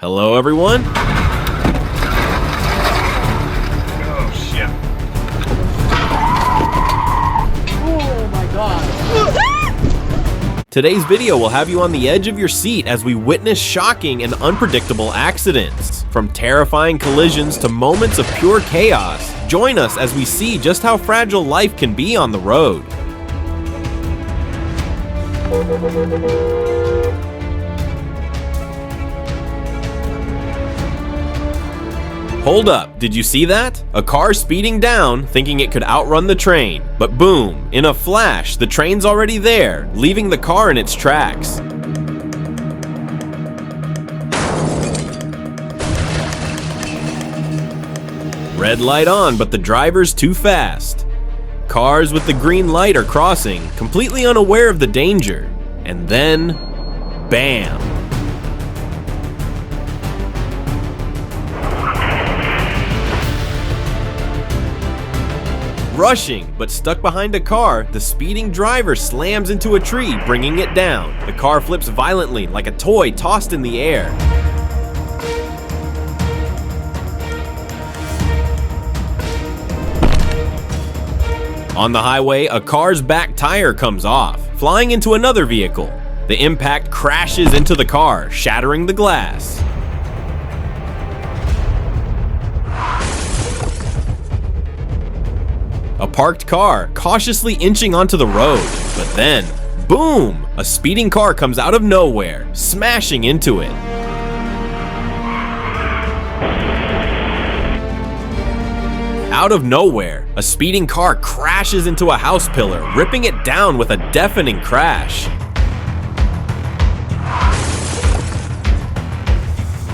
Hello, everyone. Oh, shit. Oh my god. Today's video will have you on the edge of your seat as we witness shocking and unpredictable accidents. From terrifying collisions to moments of pure chaos, join us as we see just how fragile life can be on the road. Hold up, did you see that? A car speeding down, thinking it could outrun the train. But boom, in a flash, the train's already there, leaving the car in its tracks. Red light on, but the driver's too fast. Cars with the green light are crossing, completely unaware of the danger. And then, bam! Rushing, but stuck behind a car, the speeding driver slams into a tree, bringing it down. The car flips violently like a toy tossed in the air. On the highway, a car's back tire comes off, flying into another vehicle. The impact crashes into the car, shattering the glass. A parked car, cautiously inching onto the road. But then, boom! A speeding car comes out of nowhere, smashing into it. Out of nowhere, a speeding car crashes into a house pillar, ripping it down with a deafening crash.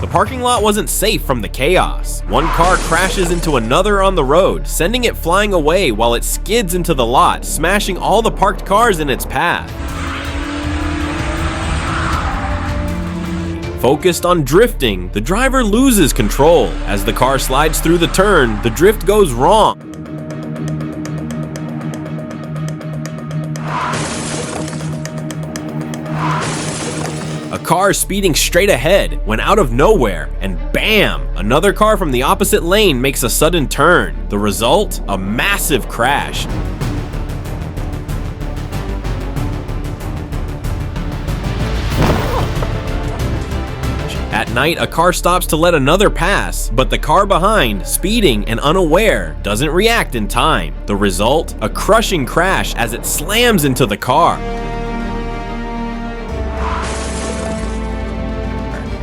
The parking lot wasn't safe from the chaos. One car crashes into another on the road, sending it flying away while it skids into the lot, smashing all the parked cars in its path. Focused on drifting, the driver loses control. As the car slides through the turn, the drift goes wrong. A car speeding straight ahead went out of nowhere, and bam! Another car from the opposite lane makes a sudden turn. The result? A massive crash. At night, a car stops to let another pass, but the car behind, speeding and unaware, doesn't react in time. The result? A crushing crash as it slams into the car.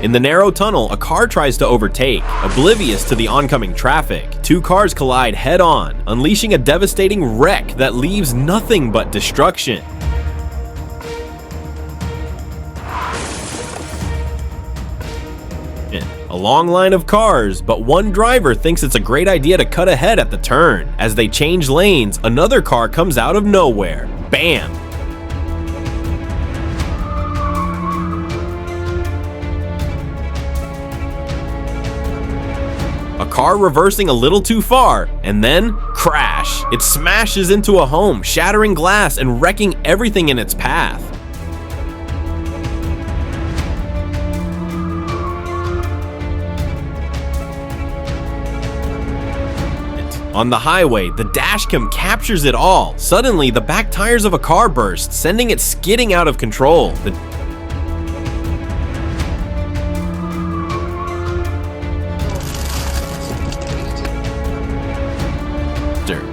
In the narrow tunnel, a car tries to overtake, oblivious to the oncoming traffic. Two cars collide head-on, unleashing a devastating wreck that leaves nothing but destruction. A long line of cars, but one driver thinks it's a great idea to cut ahead at the turn. As they change lanes, another car comes out of nowhere. Bam! A car reversing a little too far, and then crash. It smashes into a home, shattering glass and wrecking everything in its path. On the highway, the dashcam captures it all. Suddenly, the back tires of a car burst, sending it skidding out of control.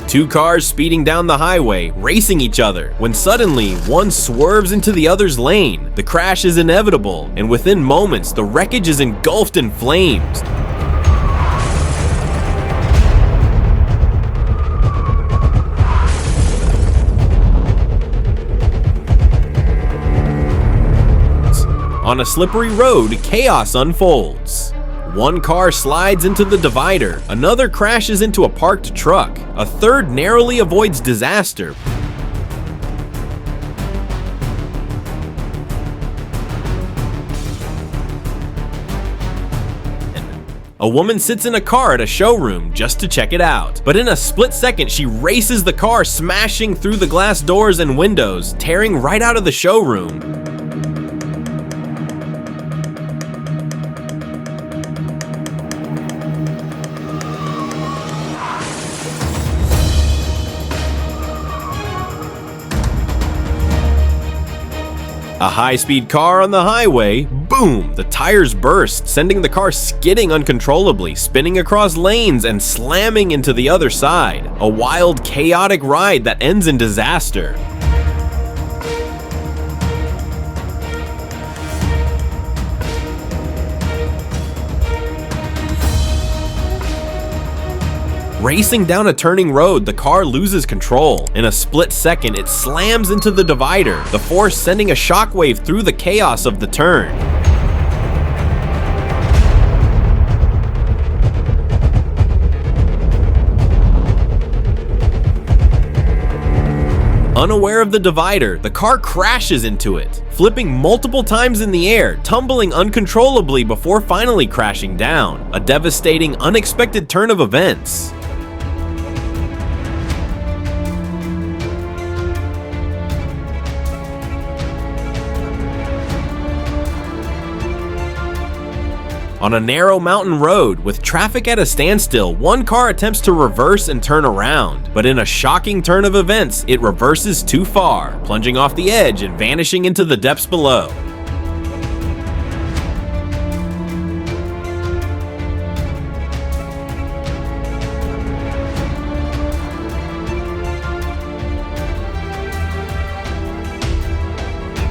Two cars speeding down the highway, racing each other, when suddenly one swerves into the other's lane. The crash is inevitable, and within moments, the wreckage is engulfed in flames. On a slippery road, chaos unfolds. One car slides into the divider, another crashes into a parked truck, a third narrowly avoids disaster. A woman sits in a car at a showroom just to check it out, but in a split second she races the car, smashing through the glass doors and windows, tearing right out of the showroom. A high-speed car on the highway, boom! The tires burst, sending the car skidding uncontrollably, spinning across lanes and slamming into the other side. A wild, chaotic ride that ends in disaster. Racing down a turning road, the car loses control. In a split second, it slams into the divider, the force sending a shockwave through the chaos of the turn. Unaware of the divider, the car crashes into it, flipping multiple times in the air, tumbling uncontrollably before finally crashing down. A devastating, unexpected turn of events. On a narrow mountain road, with traffic at a standstill, one car attempts to reverse and turn around. But in a shocking turn of events, it reverses too far, plunging off the edge and vanishing into the depths below.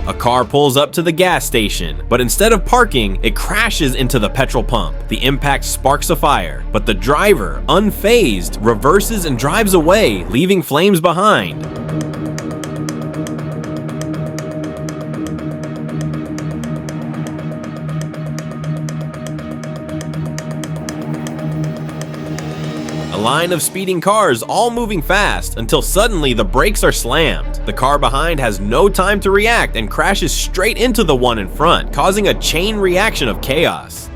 A car pulls up to the gas station, but instead of parking, it crashes into the petrol pump. The impact sparks a fire, but the driver, unfazed, reverses and drives away, leaving flames behind. A line of speeding cars all moving fast until suddenly the brakes are slammed. The car behind has no time to react and crashes straight into the one in front, causing a chain reaction of chaos.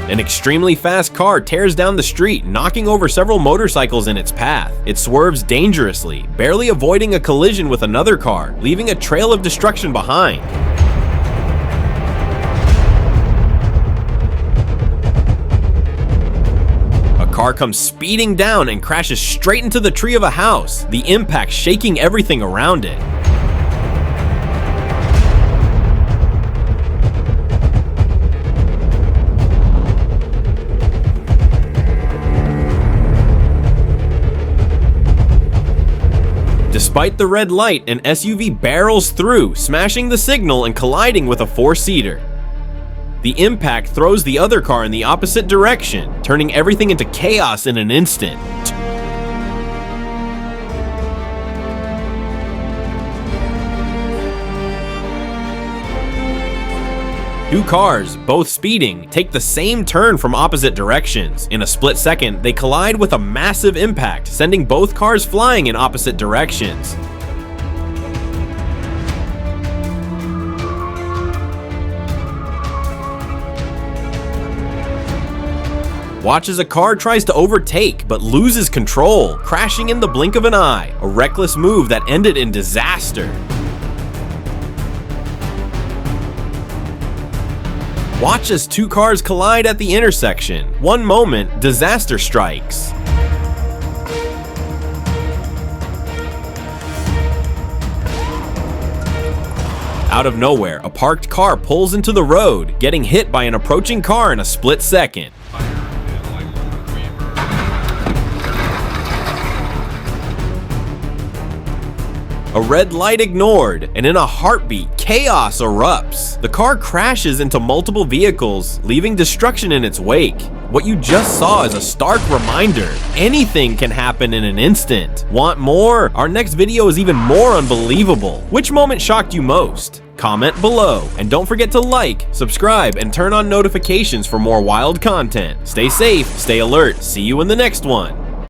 An extremely fast car tears down the street, knocking over several motorcycles in its path. It swerves dangerously, barely avoiding a collision with another car, leaving a trail of destruction behind. A car comes speeding down and crashes straight into the tree of a house, the impact shaking everything around it. Despite the red light, an SUV barrels through, smashing the signal and colliding with a four-seater. The impact throws the other car in the opposite direction, turning everything into chaos in an instant. Two cars, both speeding, take the same turn from opposite directions. In a split second, they collide with a massive impact, sending both cars flying in opposite directions. Watch as a car tries to overtake, but loses control, crashing in the blink of an eye, a reckless move that ended in disaster. Watch as two cars collide at the intersection. One moment, disaster strikes. Out of nowhere, a parked car pulls into the road, getting hit by an approaching car in a split second. A red light ignored, and in a heartbeat, chaos erupts. The car crashes into multiple vehicles, leaving destruction in its wake. What you just saw is a stark reminder. Anything can happen in an instant. Want more? Our next video is even more unbelievable. Which moment shocked you most? Comment below, and don't forget to like, subscribe, and turn on notifications for more wild content. Stay safe, stay alert, see you in the next one.